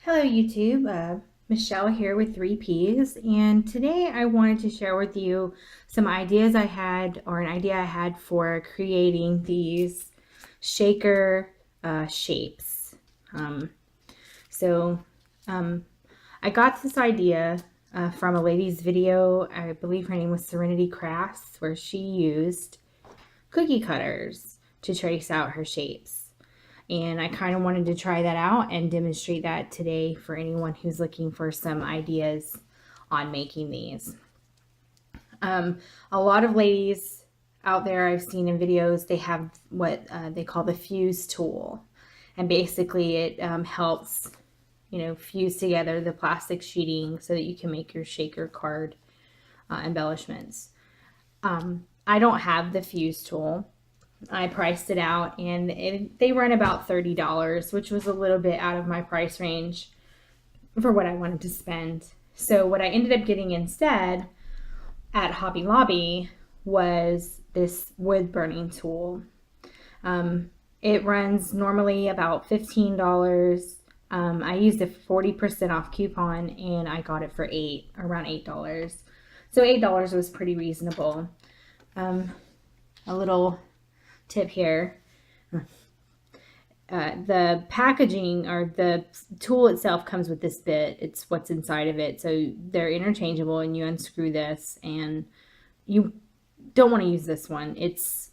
Hello YouTube, Michelle here with 3Ps, and today I wanted to share with you some ideas I had, or an idea I had for creating these shaker shapes. Um, so I got this idea from a lady's video. I believe her name was Serenity Crafts, where she used cookie cutters to trace out her shapes. And I kind of wanted to try that out and demonstrate that today for anyone who's looking for some ideas on making these. A lot of ladies out there I've seen in videos, they have what they call the fuse tool. And basically it helps, fuse together the plastic sheeting so that you can make your shaker card embellishments. I don't have the fuse tool. I priced it out and they run about $30, which was a little bit out of my price range for what I wanted to spend. So what I ended up getting instead at Hobby Lobby was this wood burning tool. It runs normally about $15. I used a 40% off coupon and I got it for around $8. So $8 was pretty reasonable. A little tip here. The packaging or the tool itself comes with this bit. It's what's inside of it. So they're interchangeable and you unscrew this, and you don't want to use this one. It's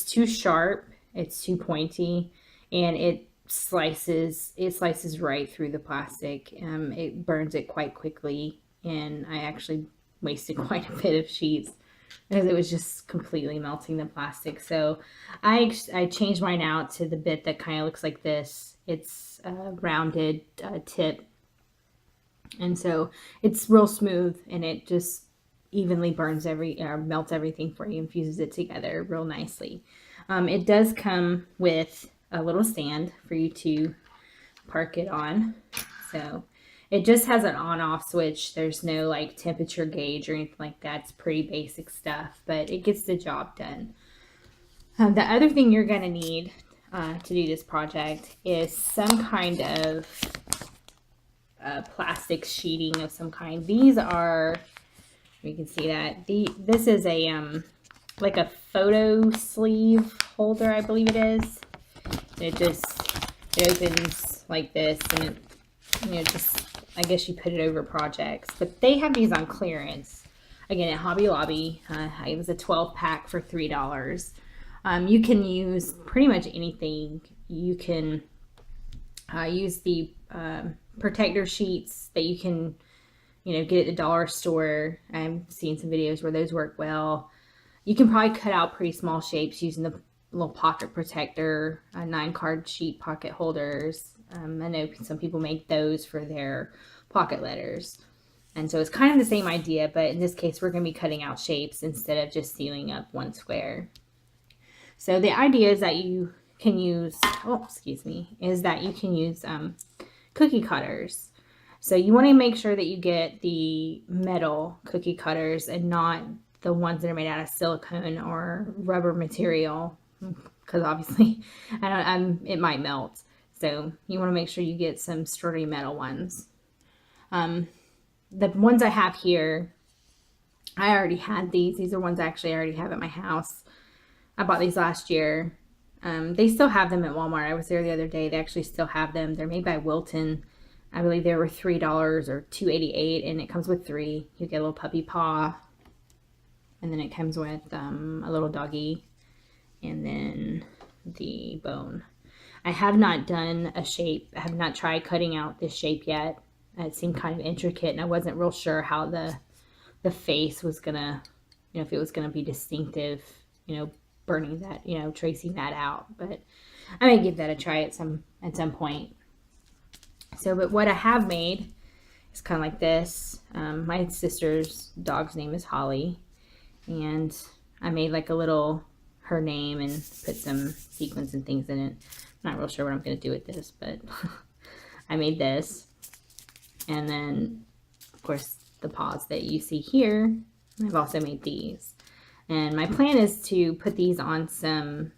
too sharp, it's too pointy, and it slices right through the plastic. It burns it quite quickly, and I actually wasted quite a bit of sheets because it was just completely melting the plastic. So I changed mine out to the bit that kind of looks like this. It's a rounded tip, and so it's real smooth, and it just evenly burns melts everything for you and fuses it together real nicely. It does come with a little stand for you to park it on. So it just has an on-off switch. There's no like temperature gauge or anything like that. It's pretty basic stuff, but it gets the job done. The other thing you're going to need to do this project is some kind of plastic sheeting of some kind. These are, you can see that this is a like a photo sleeve holder, I believe it is. It opens like this, and it just, I guess you put it over projects. But they have these on clearance again at Hobby Lobby. It was a 12-pack for $3. You can use pretty much anything. You can use the protector sheets that you can get at the dollar store. I've seen some videos where those work well. You can probably cut out pretty small shapes using the little pocket protector, 9-card sheet pocket holders. I know some people make those for their pocket letters. And so it's kind of the same idea, but in this case, we're going to be cutting out shapes instead of just sealing up one square. So the idea is that you can use, is that you can use cookie cutters. So you want to make sure that you get the metal cookie cutters and not the ones that are made out of silicone or rubber material, because obviously it might melt. So you want to make sure you get some sturdy metal ones. The ones I have here, I already had these. These are ones I actually already have at my house. I bought these last year. They still have them at Walmart. I was there the other day. They actually still have them. They're made by Wilton. I believe they were $3 or $2.88, and it comes with 3. You get a little puppy paw, and then it comes with a little doggy, and then the bone. I have not done a shape. I have not tried cutting out this shape yet. It seemed kind of intricate, and I wasn't real sure how the face was gonna, if it was gonna be distinctive, burning that, tracing that out. But I may give that a try at some point. So, but what I have made is kind of like this. My sister's dog's name is Holly, and I made like a little her name and put some sequins and things in it. I'm not real sure what I'm going to do with this, but I made this. And then, of course, the paws that you see here. I've also made these. And my plan is to put these on some,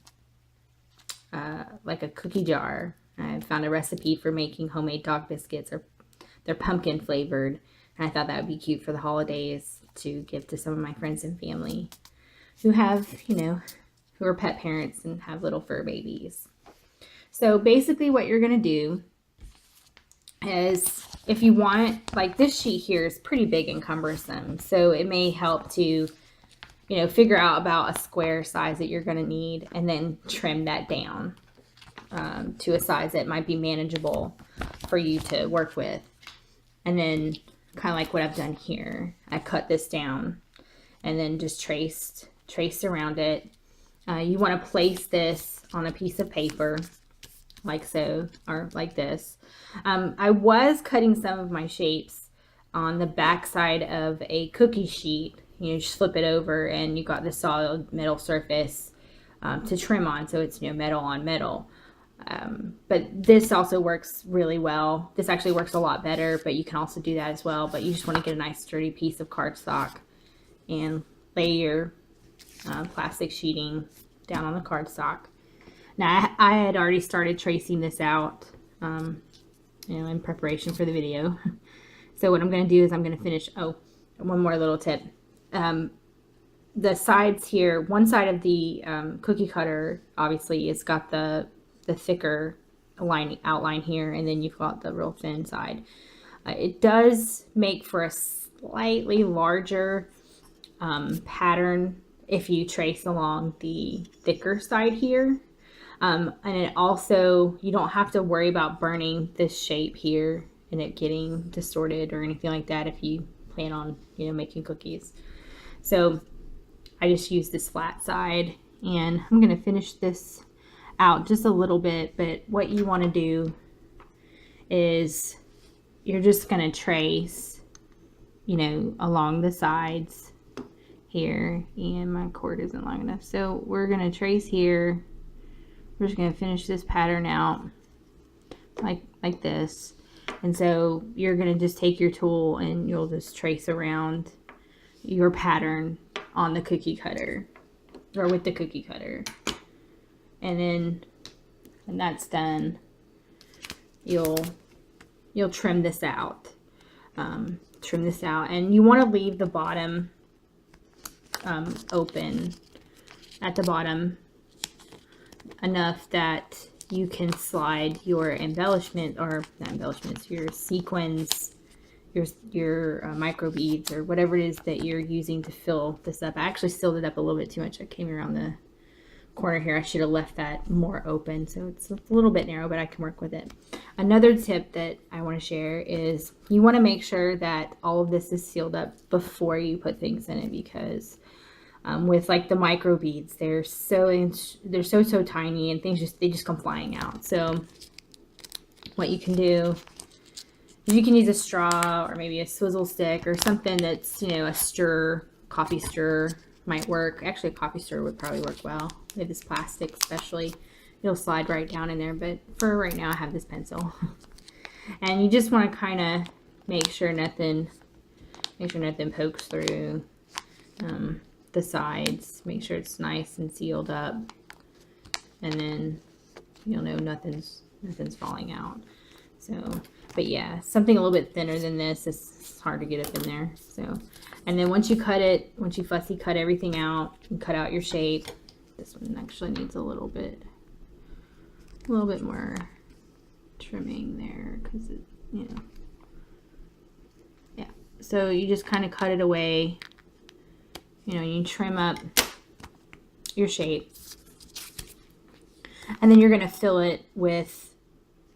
like a cookie jar. I found a recipe for making homemade dog biscuits, or they're pumpkin flavored. And I thought that would be cute for the holidays to give to some of my friends and family who have, you know, who are pet parents and have little fur babies. So basically what you're going to do is, if you want, like this sheet here is pretty big and cumbersome. So it may help to, you know, figure out about a square size that you're going to need and then trim that down to a size that might be manageable for you to work with. And then kind of like what I've done here, I cut this down and then just traced around it. You want to place this on a piece of paper like so, or like this. I was cutting some of my shapes on the back side of a cookie sheet. You know, just flip it over and you got the solid metal surface to trim on, so it's, you know, metal on metal. But this also works really well. This actually works a lot better, but you can also do that as well. But you just want to get a nice sturdy piece of cardstock and lay your plastic sheeting down on the cardstock. Now I had already started tracing this out, you know, in preparation for the video. So what I'm going to do is I'm going to finish. Oh, one more little tip. The sides here, one side of the cookie cutter obviously it's got the thicker outline here, and then you've got the real thin side. It does make for a slightly larger pattern if you trace along the thicker side here. And it also, you don't have to worry about burning this shape here and it getting distorted or anything like that if you plan on, you know, making cookies. So I just use this flat side, and I'm going to finish this out just a little bit. But what you want to do is you're just going to trace, you know, along the sides here, and my cord isn't long enough, so we're going to trace here. We're just going to finish this pattern out like this. And so you're going to just take your tool and you'll just trace around your pattern on the cookie cutter, or with the cookie cutter. And then when that's done, you'll trim this out. And you want to leave the bottom open at the bottom enough that you can slide your embellishment, or not embellishments, your sequins, your micro beads, or whatever it is that you're using to fill this up. I actually filled it up a little bit too much. I came around the corner here. I should have left that more open, so it's a little bit narrow, but I can work with it. Another tip that I want to share is you want to make sure that all of this is sealed up before you put things in it, because with like the micro beads, they're so tiny, and they just come flying out. So what you can do is you can use a straw or maybe a swizzle stick or something that's, you know, a coffee stirrer might work. Actually, a coffee stirrer would probably work well with this plastic, especially. It'll slide right down in there, but for right now I have this pencil. And you just want to kind of make sure nothing pokes through the sides. Make sure it's nice and sealed up, and then you'll know nothing's falling out. So, but yeah, something a little bit thinner than this is hard to get up in there. So, and then once you fussy cut everything out and cut out your shape, this one actually needs a little bit more trimming there, because it, you know, yeah. So you just kind of cut it away. You know, you trim up your shape, and then you're going to fill it with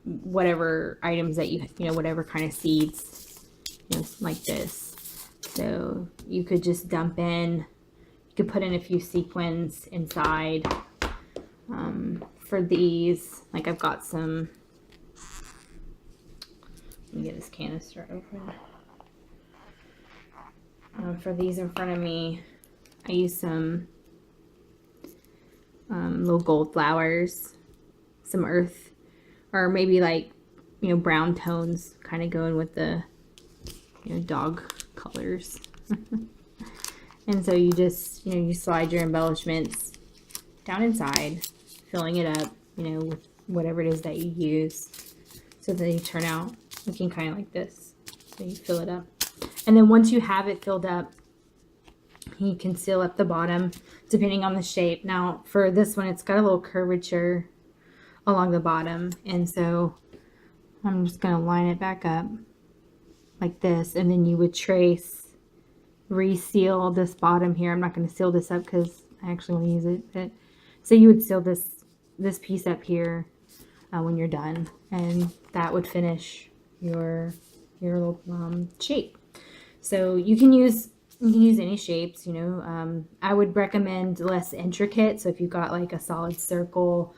whatever items that you know, whatever kind of seeds, you know, like this. So you could just dump in, you could put in a few sequins inside. For these, like I've got some, let me get this canister open. For these in front of me, I use some little gold flowers, some earth, or maybe like, you know, brown tones, kind of going with the, you know, dog colors. And so you just, you know, you slide your embellishments down inside, filling it up, you know, with whatever it is that you use, so that they turn out looking kind of like this. So you fill it up. And then once you have it filled up, you can seal up the bottom depending on the shape. Now for this one, it's got a little curvature along the bottom. And so I'm just going to line it back up like this. And then you would reseal this bottom here. I'm not going to seal this up because I actually want to use it. But, so you would seal this piece up here when you're done. And that would finish your little shape. So you can use any shapes, you know. I would recommend less intricate. So if you've got like a solid circle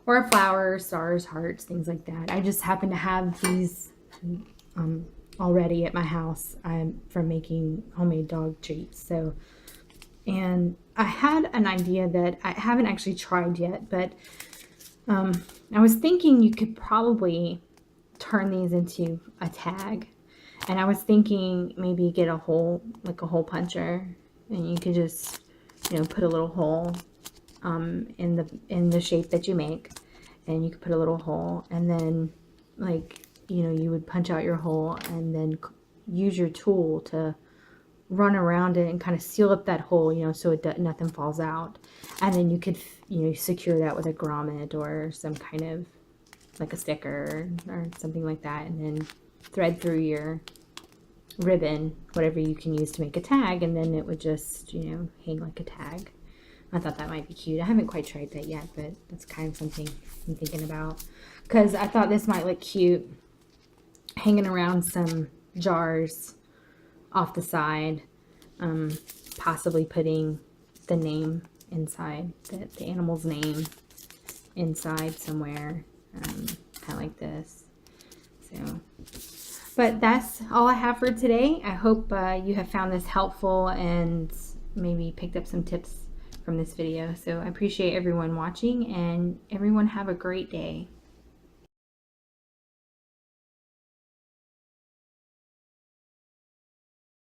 or a flower, stars, hearts, things like that. I just happen to have these already at my house from making homemade dog treats. So, and I had an idea that I haven't actually tried yet, but I was thinking you could probably turn these into a tag. And I was thinking maybe get a hole, like a hole puncher, and you could just, you know, put a little hole in the shape that you make, and you could put a little hole, and then, like, you know, you would punch out your hole and then use your tool to run around it and kind of seal up that hole, you know, so nothing falls out. And then you could, you know, secure that with a grommet or some kind of like a sticker or something like that, and then thread through your ribbon, whatever you can use to make a tag, and then it would just, you know, hang like a tag. I thought that might be cute. I haven't quite tried that yet, but that's kind of something I'm thinking about, because I thought this might look cute hanging around some jars off the side, possibly putting the name inside, the animal's name inside somewhere, kind of like this. So, but that's all I have for today. I hope you have found this helpful and maybe picked up some tips from this video. So I appreciate everyone watching, and everyone have a great day.